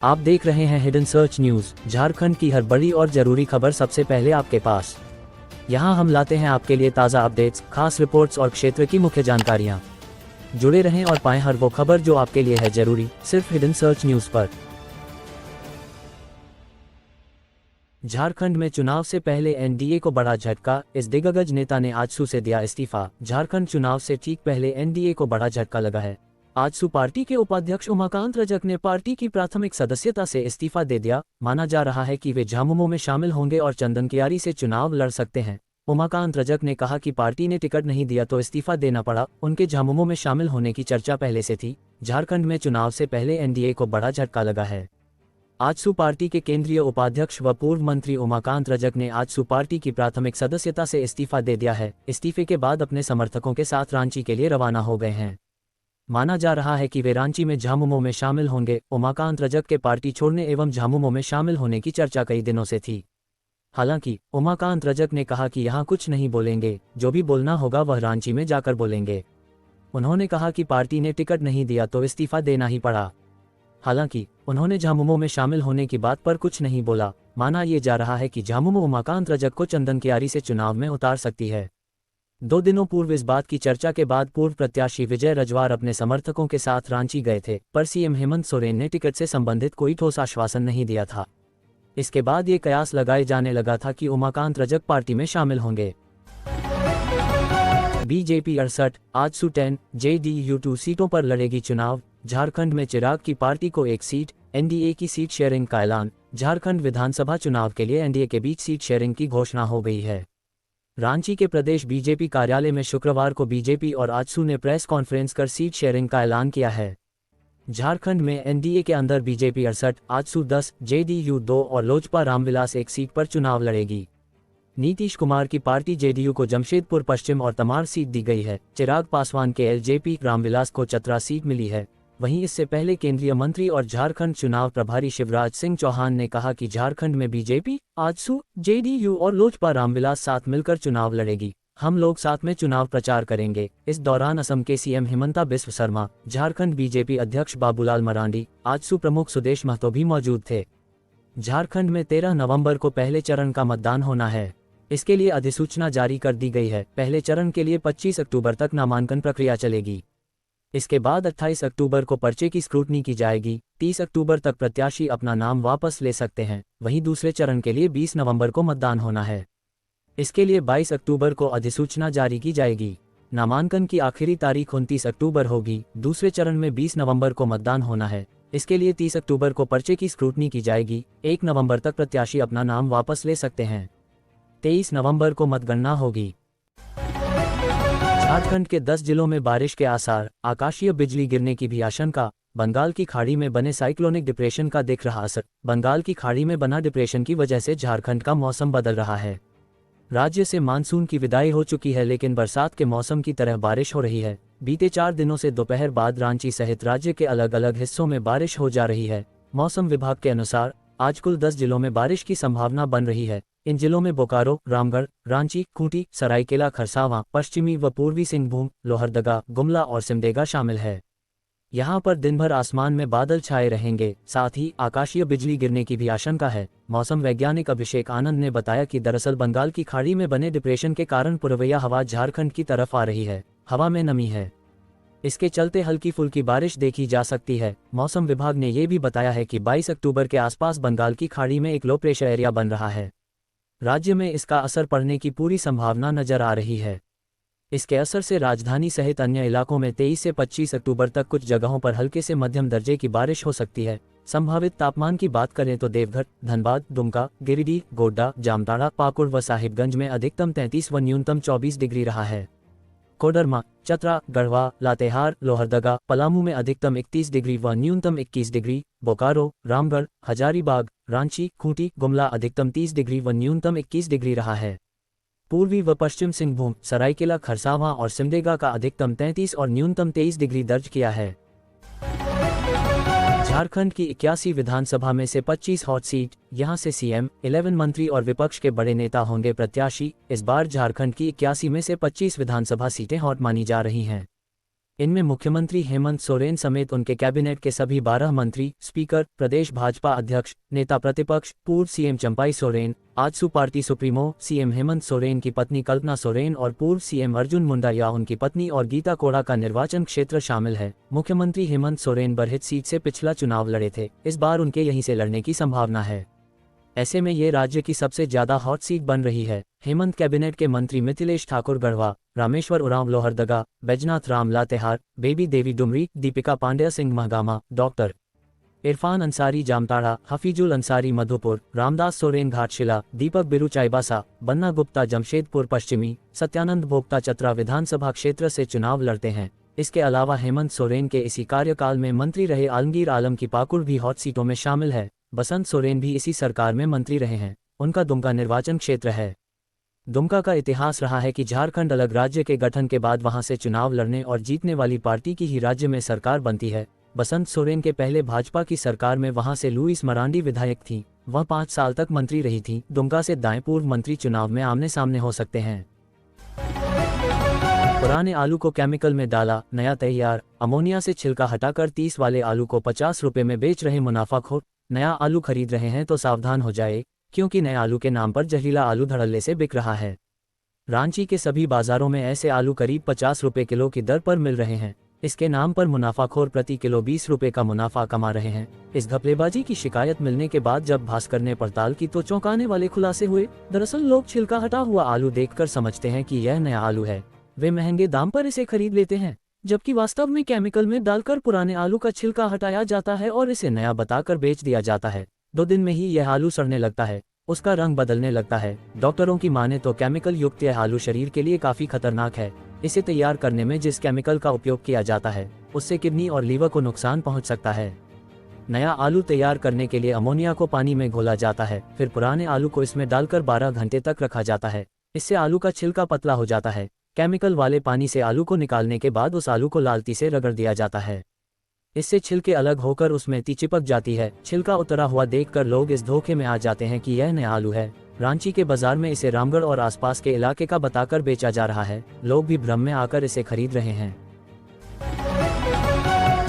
आप देख रहे हैं हिडन सर्च न्यूज, झारखंड की हर बड़ी और जरूरी खबर सबसे पहले आपके पास। यहां हम लाते हैं आपके लिए ताज़ा अपडेट्स, खास रिपोर्ट्स और क्षेत्र की मुख्य जानकारियां। जुड़े रहें और पाएं हर वो खबर जो आपके लिए है जरूरी, सिर्फ हिडन सर्च न्यूज पर। झारखंड में चुनाव से पहले एनडीए को बड़ा झटका, इस दिग्गज नेता ने आजसू से दिया इस्तीफा। झारखंड चुनाव से ठीक पहले एनडीए को बड़ा झटका लगा है। आजसू पार्टी के उपाध्यक्ष उमाकांत रजक ने पार्टी की प्राथमिक सदस्यता से इस्तीफा दे दिया। माना जा रहा है कि वे झामुमो में शामिल होंगे और चंदन कियारी से चुनाव लड़ सकते हैं। उमाकांत रजक ने कहा कि पार्टी ने टिकट नहीं दिया तो इस्तीफा देना पड़ा। उनके झामुमो में शामिल होने की चर्चा पहले से थी। झारखंड में चुनाव से पहले एनडीए को बड़ा झटका लगा है। आजसू पार्टी के केंद्रीय उपाध्यक्ष व पूर्व मंत्री उमाकांत रजक ने आजसू पार्टी की प्राथमिक सदस्यता से इस्तीफा दे दिया है। इस्तीफे के बाद अपने समर्थकों के साथ रांची के लिए रवाना हो गए हैं। माना जा रहा है कि वे रांची में झामुमो में शामिल होंगे। उमाकांत रजक के पार्टी छोड़ने एवं झामुमो में शामिल होने की चर्चा कई दिनों से थी। हालांकि उमाकांत रजक ने कहा कि यहां कुछ नहीं बोलेंगे, जो भी बोलना होगा वह रांची में जाकर बोलेंगे। उन्होंने कहा कि पार्टी ने टिकट नहीं दिया तो इस्तीफा देना ही पड़ा। हालांकि उन्होंने झामुमो में शामिल होने की बात पर कुछ नहीं बोला। माना ये जा रहा है कि झामुमो उमाकांत रजक को चंदन कियारी से चुनाव में उतार सकती है। 2 दिनों पूर्व इस बात की चर्चा के बाद पूर्व प्रत्याशी विजय रजवार अपने समर्थकों के साथ रांची गए थे, पर सीएम हेमंत सोरेन ने टिकट से संबंधित कोई ठोस आश्वासन नहीं दिया था। इसके बाद ये कयास लगाए जाने लगा था कि उमाकांत रजक पार्टी में शामिल होंगे। बीजेपी 68, आजसू 10, जेडीयू 2 सीटों पर लड़ेगी चुनाव। झारखंड में चिराग की पार्टी को 1 सीट, एनडीए की सीट शेयरिंग का ऐलान। झारखंड विधानसभा चुनाव के लिए एनडीए के बीच सीट शेयरिंग की घोषणा हो गई है। रांची के प्रदेश बीजेपी कार्यालय में शुक्रवार को बीजेपी और आजसू ने प्रेस कॉन्फ्रेंस कर सीट शेयरिंग का ऐलान किया है। झारखंड में एनडीए के अंदर बीजेपी 68, आजसू 10, जेडीयू 2 और लोजपा रामविलास 1 सीट पर चुनाव लड़ेगी। नीतीश कुमार की पार्टी जेडीयू को जमशेदपुर पश्चिम और तमाड़ सीट दी गई है। चिराग पासवान के एलजेपी रामविलास को चतरा सीट मिली है। वहीं इससे पहले केंद्रीय मंत्री और झारखंड चुनाव प्रभारी शिवराज सिंह चौहान ने कहा कि झारखंड में बीजेपी, आजसू, जेडीयू और लोजपा रामविलास साथ मिलकर चुनाव लड़ेगी। हम लोग साथ में चुनाव प्रचार करेंगे। इस दौरान असम के सीएम हिमंता बिस्व शर्मा, झारखंड बीजेपी अध्यक्ष बाबूलाल मरांडी, आजसू प्रमुख सुदेश महतो भी मौजूद थे। झारखंड में 13 नवंबर को पहले चरण का मतदान होना है। इसके लिए अधिसूचना जारी कर दी गई है। पहले चरण के लिए 25 अक्टूबर तक नामांकन प्रक्रिया चलेगी। इसके बाद 28 अक्टूबर को पर्चे की स्क्रूटनी की जाएगी। 30 अक्टूबर तक प्रत्याशी अपना नाम वापस ले सकते हैं। वहीं दूसरे चरण के लिए 20 नवंबर को मतदान होना है। इसके लिए 22 अक्टूबर को अधिसूचना जारी की जाएगी। नामांकन की आखिरी तारीख 29 अक्टूबर होगी। दूसरे चरण में 20 नवंबर को मतदान होना है। इसके लिए 30 अक्टूबर को पर्चे की स्क्रूटनी की जाएगी। 1 नवंबर तक प्रत्याशी अपना नाम वापस ले सकते हैं। 23 नवंबर को मतगणना होगी। झारखंड के 10 जिलों में बारिश के आसार, आकाशीय बिजली गिरने की भी आशंका। बंगाल की खाड़ी में बने साइक्लोनिक डिप्रेशन का दिख रहा असर। बंगाल की खाड़ी में बना डिप्रेशन की वजह से झारखंड का मौसम बदल रहा है। राज्य से मानसून की विदाई हो चुकी है, लेकिन बरसात के मौसम की तरह बारिश हो रही है। बीते 4 दिनों से दोपहर बाद रांची सहित राज्य के अलग अलग हिस्सों में बारिश हो जा रही है। मौसम विभाग के अनुसार आज कुल 10 जिलों में बारिश की संभावना बन रही है। इन जिलों में बोकारो, रामगढ़, रांची, खूंटी, सरायकेला खरसावां, पश्चिमी व पूर्वी सिंहभूम, लोहरदगा, गुमला और सिमडेगा शामिल है। यहां पर दिन भर आसमान में बादल छाए रहेंगे, साथ ही आकाशीय बिजली गिरने की भी आशंका है। मौसम वैज्ञानिक अभिषेक आनंद ने बताया कि दरअसल बंगाल की खाड़ी में बने डिप्रेशन के कारण पूर्वैया हवा झारखंड की तरफ आ रही है। हवा में नमी है, इसके चलते हल्की फुल्की बारिश देखी जा सकती है। मौसम विभाग ने यह भी बताया है कि 22 अक्टूबर के आसपास बंगाल की खाड़ी में एक लो प्रेशर एरिया बन रहा है। राज्य में इसका असर पड़ने की पूरी संभावना नजर आ रही है। इसके असर से राजधानी सहित अन्य इलाकों में 23 से 25 अक्टूबर तक कुछ जगहों पर हल्के से मध्यम दर्जे की बारिश हो सकती है। संभावित तापमान की बात करें तो देवघर, धनबाद, दुमका, गिरिडीह, गोड्डा, जामताड़ा, पाकुड़ व साहिबगंज में अधिकतम 33 व न्यूनतम 24 डिग्री रहा है। कोडरमा, चतरा, गढ़वा, लातेहार, लोहरदगा, पलामू में अधिकतम 31 डिग्री व न्यूनतम 21 डिग्री। बोकारो, रामगढ़, हजारीबाग, रांची, खूंटी, गुमला अधिकतम 30 डिग्री व न्यूनतम 21 डिग्री रहा है। पूर्वी व पश्चिम सिंहभूम, सरायकेला खरसावां और सिमडेगा का अधिकतम 33 और न्यूनतम 23 डिग्री दर्ज किया है। झारखंड की 81 विधानसभा में से 25 हॉट सीट, यहां से सीएम, 11 मंत्री और विपक्ष के बड़े नेता होंगे प्रत्याशी। इस बार झारखंड की 81 में से 25 विधानसभा सीटें हॉट मानी जा रही हैं। इनमें मुख्यमंत्री हेमंत सोरेन समेत उनके कैबिनेट के सभी 12 मंत्री, स्पीकर, प्रदेश भाजपा अध्यक्ष, नेता प्रतिपक्ष, पूर्व CM Champai Soren, AJSU party supremo, CM Hemant Soren की पत्नी कल्पना सोरेन और पूर्व सीएम अर्जुन मुंडा या उनकी पत्नी और गीता कोड़ा का निर्वाचन क्षेत्र शामिल है। मुख्यमंत्री हेमंत सोरेन बरहित सीट से पिछला चुनाव लड़े थे, इस बार उनके यहीं से लड़ने की संभावना है। ऐसे में ये राज्य की सबसे ज्यादा हॉट सीट बन रही है। हेमंत कैबिनेट के मंत्री मिथिलेश ठाकुर गढ़वा, रामेश्वर उरांव लोहरदगा, बैजनाथ राम लातेहार, बेबी देवी डुमरी, दीपिका पांड्या सिंह महगामा, डॉक्टर इरफान अंसारी जामताड़ा, हफीजुल अंसारी मधुपुर, रामदास सोरेन घाटशिला, दीपक बिरु चाईबासा, बन्ना गुप्ता जमशेदपुर पश्चिमी, सत्यानंद भोक्ता चतरा विधानसभा क्षेत्र से चुनाव लड़ते हैं। इसके अलावा हेमंत सोरेन के इसी कार्यकाल में मंत्री रहे आलमगीर आलम की पाकुड़ भी हॉट सीटों में शामिल है। बसंत सोरेन भी इसी सरकार में मंत्री रहे हैं, उनका दुमका निर्वाचन क्षेत्र है। दुमका का इतिहास रहा है कि झारखंड अलग राज्य के गठन के बाद वहां से चुनाव लड़ने और जीतने वाली पार्टी की ही राज्य में सरकार बनती है। बसंत सोरेन के पहले भाजपा की सरकार में वहां से लुईस मरांडी विधायक थी, वह 5 साल तक मंत्री रही थी। दुमका से दाएं पूर्व मंत्री चुनाव में आमने सामने हो सकते हैं। पुराने आलू को केमिकल में डाला, नया तैयार। अमोनिया से छिलका हटाकर 30 वाले आलू को 50 रुपए में बेच रहे मुनाफाखोर। नया आलू खरीद रहे हैं तो सावधान हो जाए, क्योंकि नए आलू के नाम पर जहरीला आलू धड़ल्ले से बिक रहा है। रांची के सभी बाजारों में ऐसे आलू करीब 50 रुपए किलो की दर पर मिल रहे हैं। इसके नाम पर मुनाफाखोर प्रति किलो 20 रुपए का मुनाफा कमा रहे हैं। इस घपलेबाजी की शिकायत मिलने के बाद जब भास्कर ने पड़ताल की तो चौंकाने वाले खुलासे हुए। दरअसल लोग छिलका हटा हुआ आलू देखकर समझते हैं कि यह नया आलू है, वे महंगे दाम पर इसे खरीद लेते हैं, जबकि वास्तव में केमिकल में डालकर पुराने आलू का छिलका हटाया जाता है और इसे नया बताकर बेच दिया जाता है। 2 दिन में ही यह आलू सड़ने लगता है, उसका रंग बदलने लगता है। डॉक्टरों की माने तो केमिकल युक्त यह आलू शरीर के लिए काफी खतरनाक है। इसे तैयार करने में जिस केमिकल का उपयोग किया जाता है उससे किडनी और लीवर को नुकसान पहुंच सकता है। नया आलू तैयार करने के लिए अमोनिया को पानी में घोला जाता है, फिर पुराने आलू को इसमें डालकर 12 घंटे तक रखा जाता है। इससे आलू का छिलका पतला हो जाता है। केमिकल वाले पानी से आलू को निकालने के बाद उस आलू को लालती से रगड़ दिया जाता है। इससे छिलके अलग होकर उसमें ती चिपक जाती है। छिलका उतरा हुआ देखकर लोग इस धोखे में आ जाते हैं कि यह नया आलू है। रांची के बाजार में इसे रामगढ़ और आसपास के इलाके का बताकर बेचा जा रहा है। लोग भी भ्रम में आकर इसे खरीद रहे हैं।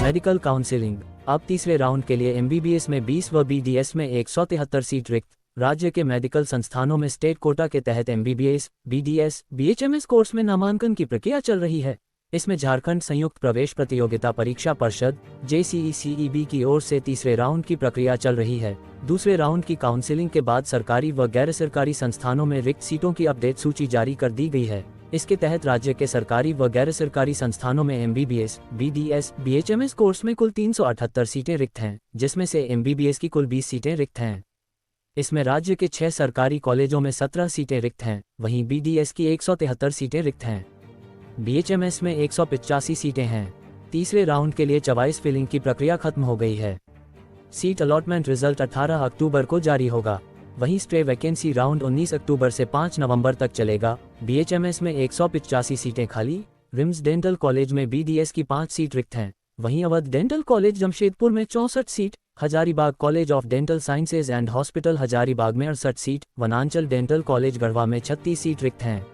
Medical counselling. अब तीसरे राउंड के लिए एमबीबीएस में 20 व बीडीएस में 173 सीट रिक्त। राज्य के मेडिकल संस्थानों में स्टेट कोटा के तहत एमबीबीएस, बीडीएस, बीएचएमएस कोर्स में नामांकन की प्रक्रिया चल रही है। इसमें झारखंड संयुक्त प्रवेश प्रतियोगिता परीक्षा परिषद JCECEB की ओर से तीसरे राउंड की प्रक्रिया चल रही है। दूसरे राउंड की काउंसिलिंग के बाद सरकारी व गैर सरकारी संस्थानों में रिक्त सीटों की अपडेट सूची जारी कर दी गई है। इसके तहत राज्य के सरकारी व गैर सरकारी संस्थानों में एमबीबीएस, बीडीएस, बीएचएमएस कोर्स में कुल 378 सीटें रिक्त हैं, जिसमें से एमबीबीएस की कुल 20 सीटें रिक्त हैं। इसमें राज्य के 6 सरकारी कॉलेजों में 17 सीटें रिक्त हैं, वहीं बीडीएस की 173 सीटें रिक्त हैं। बीएचएमएस में 185 सीटें हैं। तीसरे राउंड के लिए 24 फिलिंग की प्रक्रिया खत्म हो गई है। सीट अलॉटमेंट रिजल्ट 18 अक्टूबर को जारी होगा। वहीं स्ट्रे वैकेंसी राउंड 19 अक्टूबर से 5 नवंबर तक चलेगा। बीएचएमएस में 185 सीटें खाली। रिम्स डेंटल कॉलेज में बीडीएस की 5 सीट रिक्त हैं। वहीं अवध डेंटल कॉलेज जमशेदपुर में 64 seat, Hazaribagh college of dental sciences and hospital Hazaribagh में 68 सीट, वनांचल डेंटल कॉलेज गढ़वा में 36 सीट रिक्त हैं।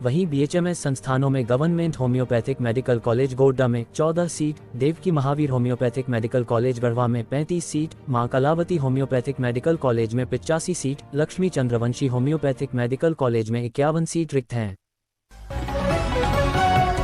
वहीं बीएचएमएस संस्थानों में government homeopathic medical college Godda में 14 seat, Devki Mahavir homeopathic medical college Garhwa में 35 सीट, मां कलावती होम्योपैथिक मेडिकल कॉलेज में 85 seat, Lakshmi Chandravanshi homeopathic medical college में 51 सीट रिक्त हैं।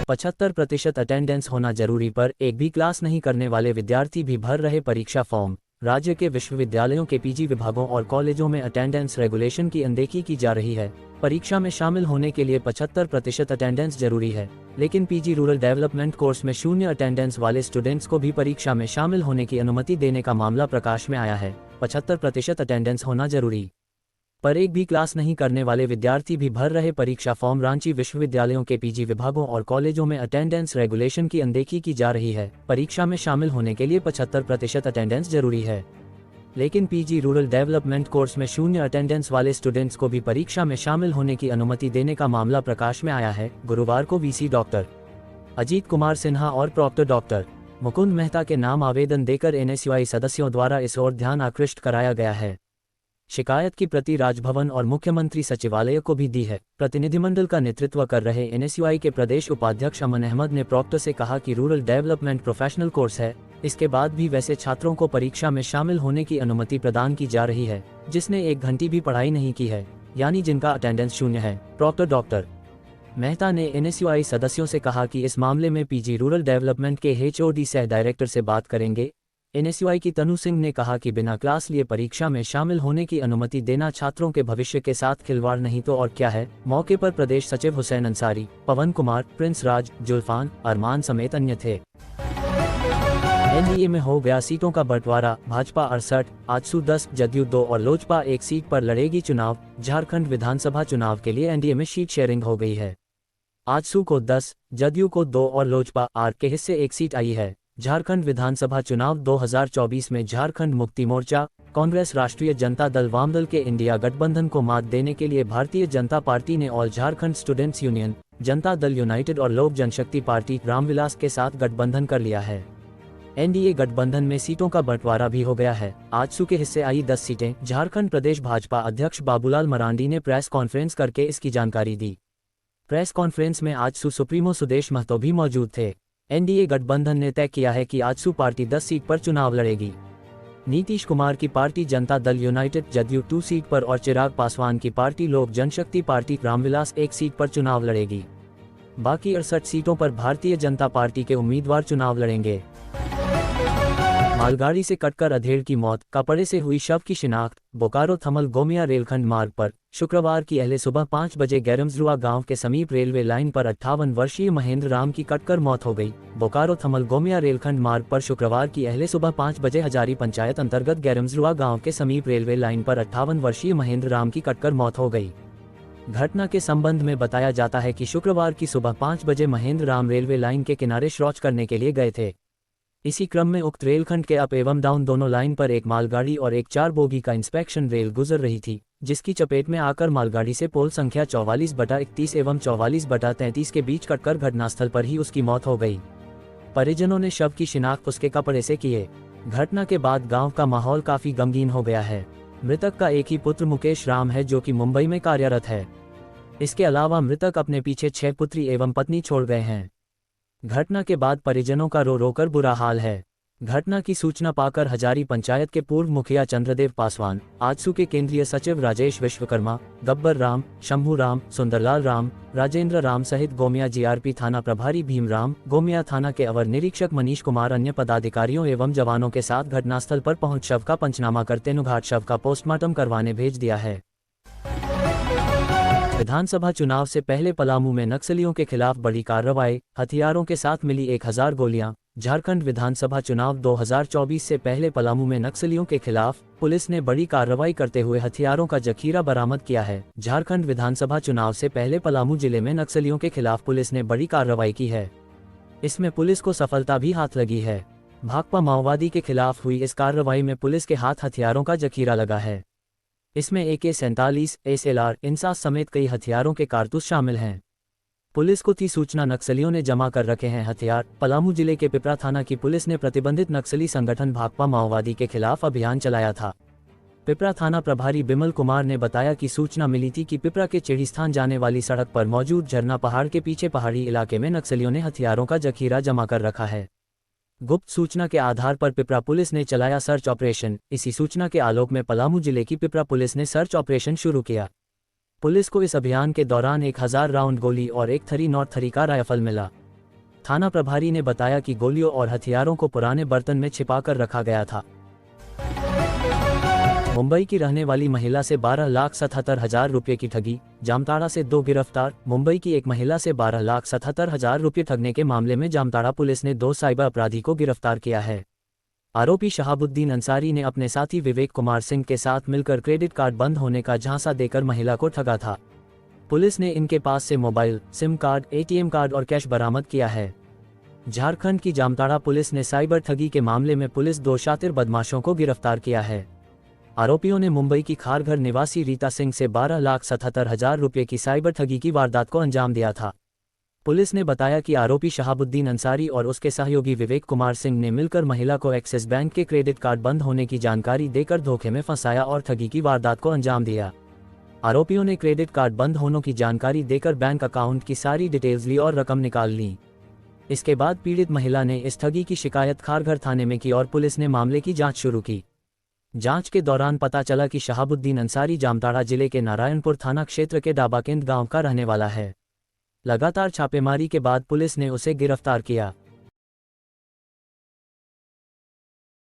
75% अटेंडेंस होना जरूरी पर एक भी क्लास नहीं करने वाले विद्यार्थी भी भर रहे परीक्षा फॉर्म। राज्य के विश्वविद्यालयों के पीजी विभागों और कॉलेजों में अटेंडेंस रेगुलेशन की अनदेखी की जा रही है। परीक्षा में शामिल होने के लिए 75% अटेंडेंस जरूरी है, लेकिन पीजी रूरल डेवलपमेंट कोर्स में 0 अटेंडेंस वाले स्टूडेंट्स को भी परीक्षा में शामिल होने की अनुमति देने का मामला प्रकाश में आया है। 75% अटेंडेंस होना जरूरी पर एक भी क्लास नहीं करने वाले विद्यार्थी भी भर रहे परीक्षा फॉर्म। रांची विश्वविद्यालयों के पीजी विभागों और कॉलेजों में अटेंडेंस रेगुलेशन की अनदेखी की जा रही है। परीक्षा में शामिल होने के लिए 75% अटेंडेंस जरूरी है, लेकिन पीजी रूरल डेवलपमेंट कोर्स में 0 अटेंडेंस वाले स्टूडेंट्स को भी परीक्षा में शामिल होने की अनुमति देने का मामला प्रकाश में आया है। गुरुवार को वीसी डॉक्टर अजीत कुमार सिन्हा और प्रॉक्टर डॉक्टर मुकुंद मेहता के नाम आवेदन देकर एनएसयूआई सदस्यों द्वारा इस ओर ध्यान आकृष्ट कराया गया है। शिकायत की प्रति राजभवन और मुख्यमंत्री सचिवालय को भी दी है। प्रतिनिधिमंडल का नेतृत्व कर रहे एनएसयूआई के प्रदेश उपाध्यक्ष अमन अहमद ने प्रॉक्टर से कहा कि रूरल डेवलपमेंट प्रोफेशनल कोर्स है, इसके बाद भी वैसे छात्रों को परीक्षा में शामिल होने की अनुमति प्रदान की जा रही है जिसने 1 घंटे भी पढ़ाई नहीं की है, यानी जिनका अटेंडेंस 0 है। प्रॉक्टर डॉक्टर मेहता ने एनएसयूआई सदस्यों से कहा कि इस मामले में पीजी रूरल डेवलपमेंट के एचओडी सह डायरेक्टर से बात करेंगे। एनएसयूआई की तनु सिंह ने कहा कि बिना क्लास लिए परीक्षा में शामिल होने की अनुमति देना छात्रों के भविष्य के साथ खिलवाड़ नहीं तो और क्या है। मौके पर प्रदेश सचिव हुसैन अंसारी, पवन कुमार, प्रिंस राज, जुल्फान, अरमान समेत अन्य थे। एनडीए में हो गया सीटों का बंटवारा, भाजपा 68, आजसू 10, जदयू 2 और लोजपा 1 सीट पर लड़ेगी चुनाव। झारखंड विधानसभा चुनाव के लिए एनडीए में सीट शेयरिंग हो गई है। आजसू को 10, जदयू को 2 और लोजपा आर के हिस्से 1 सीट आई है। झारखंड विधानसभा चुनाव 2024 में झारखंड मुक्ति मोर्चा, कांग्रेस, राष्ट्रीय जनता दल, वामदल के इंडिया गठबंधन को मात देने के लिए भारतीय जनता पार्टी ने all Jharkhand students union, Janata Dal United और लोक जनशक्ति पार्टी रामविलास के साथ गठबंधन कर लिया है। एनडीए गठबंधन में सीटों का बंटवारा भी हो गया है। आजसू के हिस्से आई 10 सीटें। झारखंड प्रदेश भाजपा अध्यक्ष बाबूलाल मरांडी ने प्रेस कॉन्फ्रेंस करके इसकी जानकारी दी। प्रेस कॉन्फ्रेंस में आजसू सुप्रीमो सुदेश महतो भी मौजूद थे। एनडीए गठबंधन ने तय किया है कि आजसू पार्टी 10 सीट पर चुनाव लड़ेगी। नीतीश कुमार की party Janata Dal United JDU 2 seat पर और चिराग पासवान की पार्टी लोक जनशक्ति पार्टी रामविलास 1 सीट पर चुनाव लड़ेगी। बाकी 68 सीटों पर भारतीय जनता पार्टी के उम्मीदवार चुनाव लड़ेंगे। मालगाड़ी से कटकर अधेड़ की मौत, कपड़े से हुई शव की शिनाख्त। बोकारो थमल गोमिया रेलखंड मार्ग पर शुक्रवार की अहले सुबह 5 बजे गैरमजरुआ गांव के समीप रेलवे लाइन पर 58 वर्षीय महेंद्र राम की कटकर मौत हो गई। बोकारो थमल गोमिया रेलखंड मार्ग पर शुक्रवार की अहले सुबह 5 बजे हजारी पंचायत अंतर्गत गैरमजरुआ गांव के समीप रेलवे लाइन पर 58 वर्षीय महेंद्र राम की कटकर मौत हो गई। घटना के संबंध में बताया जाता है कि शुक्रवार की सुबह 5 बजे महेंद्र राम रेलवे लाइन के किनारे शौच करने के लिए गए थे। इसी क्रम में उक्त रेलखंड के अप एवं डाउन दोनों लाइन पर एक मालगाड़ी और एक 4 बोगी का इंस्पेक्शन रेल गुजर रही थी, जिसकी चपेट में आकर मालगाड़ी से पोल संख्या 44/31 एवं 44/33 के बीच कटकर घटनास्थल पर ही उसकी मौत हो गई। परिजनों ने शव की शिनाख्त उसके कपड़े से किए। घटना के बाद गांव का माहौल काफी गमगीन हो गया है। मृतक का एक ही पुत्र मुकेश राम है जो कि मुंबई में कार्यरत है। इसके अलावा मृतक अपने पीछे 6 पुत्री एवं पत्नी छोड़ गए हैं। घटना के बाद परिजनों का रो रो कर बुरा हाल है। घटना की सूचना पाकर हजारी पंचायत के पूर्व मुखिया चंद्रदेव पासवान, आजसू के केंद्रीय सचिव राजेश विश्वकर्मा, गब्बर राम, शंभू राम, सुंदरलाल राम, राजेंद्र राम सहित गोमिया जीआरपी थाना प्रभारी भीम राम, गोमिया थाना के अवर निरीक्षक मनीष कुमार अन्य पदाधिकारियों एवं जवानों के साथ घटनास्थल पर पहुंच शव का पंचनामा करते नुघाट शव का पोस्टमार्टम करवाने भेज दिया है। विधानसभा चुनाव से पहले पलामू में नक्सलियों के खिलाफ बड़ी कार्रवाई, हथियारों के साथ मिली 1000 गोलियां। झारखंड विधानसभा चुनाव 2024 से पहले पलामू में नक्सलियों के खिलाफ पुलिस ने बड़ी कार्रवाई करते हुए हथियारों का जखीरा बरामद किया है। झारखंड विधानसभा चुनाव से पहले पलामू जिले में नक्सलियों के खिलाफ पुलिस ने बड़ी कार्रवाई की है। इसमें पुलिस को सफलता भी हाथ लगी है। भाकपा माओवादी के खिलाफ हुई इस कार्रवाई में पुलिस के हाथ हथियारों का जखीरा लगा है। इसमें AK-47, SLR, इंसास समेत कई हथियारों के कारतूस शामिल हैं। पुलिस को थी सूचना नक्सलियों ने जमा कर रखे हैं हथियार। पलामू जिले के पिपरा थाना की पुलिस ने प्रतिबंधित नक्सली संगठन भाकपा माओवादी के खिलाफ अभियान चलाया था। पिपरा थाना प्रभारी बिमल कुमार ने बताया कि सूचना मिली थी कि पिपरा के चिड़ीस्थान जाने वाली सड़क पर मौजूद झरना पहाड़ के पीछे पहाड़ी इलाके में नक्सलियों ने हथियारों का जखीरा जमा कर रखा है। गुप्त सूचना के आधार पर पिपरा पुलिस ने चलाया सर्च ऑपरेशन। इसी सूचना के आलोक में पलामू जिले की पिपरा पुलिस ने सर्च ऑपरेशन शुरू किया। पुलिस को इस अभियान के दौरान 1000 राउंड गोली और एक 303 का राइफल मिला। थाना प्रभारी ने बताया कि गोलियों और हथियारों को पुराने बर्तन में छिपाकर रखा गया था। मुंबई की रहने वाली महिला से 12,77,000 रुपये की ठगी, जामताड़ा से 2 गिरफ्तार। मुंबई की एक महिला से 12,77,000 रुपये ठगने के मामले में जामताड़ा पुलिस ने 2 साइबर अपराधी को गिरफ्तार किया है। आरोपी शहाबुद्दीन अंसारी ने अपने साथी विवेक कुमार सिंह के साथ मिलकर क्रेडिट कार्ड बंद होने का झांसा देकर महिला को ठगा था। पुलिस ने इनके पास से mobile, SIM card, ATM card और कैश बरामद किया है। झारखंड की जामताड़ा पुलिस ने साइबर ठगी के मामले में पुलिस 2 शातिर बदमाशों को गिरफ्तार किया है। आरोपियों ने मुंबई की खारघर निवासी रीता सिंह से 12,77,000 रुपये की साइबर ठगी की वारदात को अंजाम दिया था। पुलिस ने बताया कि आरोपी शहाबुद्दीन अंसारी और उसके सहयोगी विवेक कुमार सिंह ने मिलकर महिला को एक्सिस बैंक के क्रेडिट कार्ड बंद होने की जानकारी देकर धोखे में फंसाया और ठगी की वारदात को अंजाम दिया। आरोपियों ने क्रेडिट कार्ड बंद होने की जानकारी देकर बैंक अकाउंट की सारी डिटेल्स ली और रकम निकाल ली। इसके बाद पीड़ित महिला ने इस ठगी की शिकायत खारघर थाने में की और पुलिस ने मामले की जांच शुरू की। जांच के दौरान पता चला कि शहाबुद्दीन अंसारी जामताड़ा जिले के नारायणपुर थाना क्षेत्र के डाबाकेंद गांव का रहने वाला है। लगातार छापेमारी के बाद पुलिस ने उसे गिरफ्तार किया।